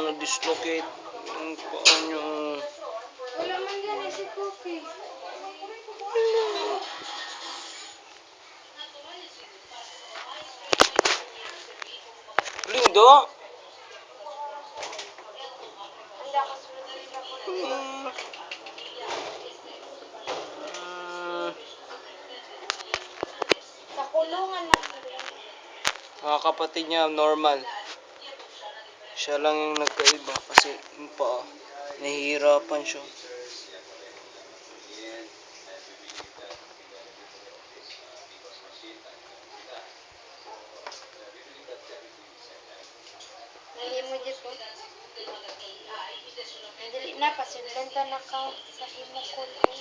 na-dislocate ang paa niyo. Wala man yan si Cookie. Lindo. Sa kulungan na sila. Mga kapatid niya normal. Siya lang yung nagkaiba kasi yung paa, nahihirapan siya. Nahimo dito. Dili na pasidlan ta na ka sa imo kulong.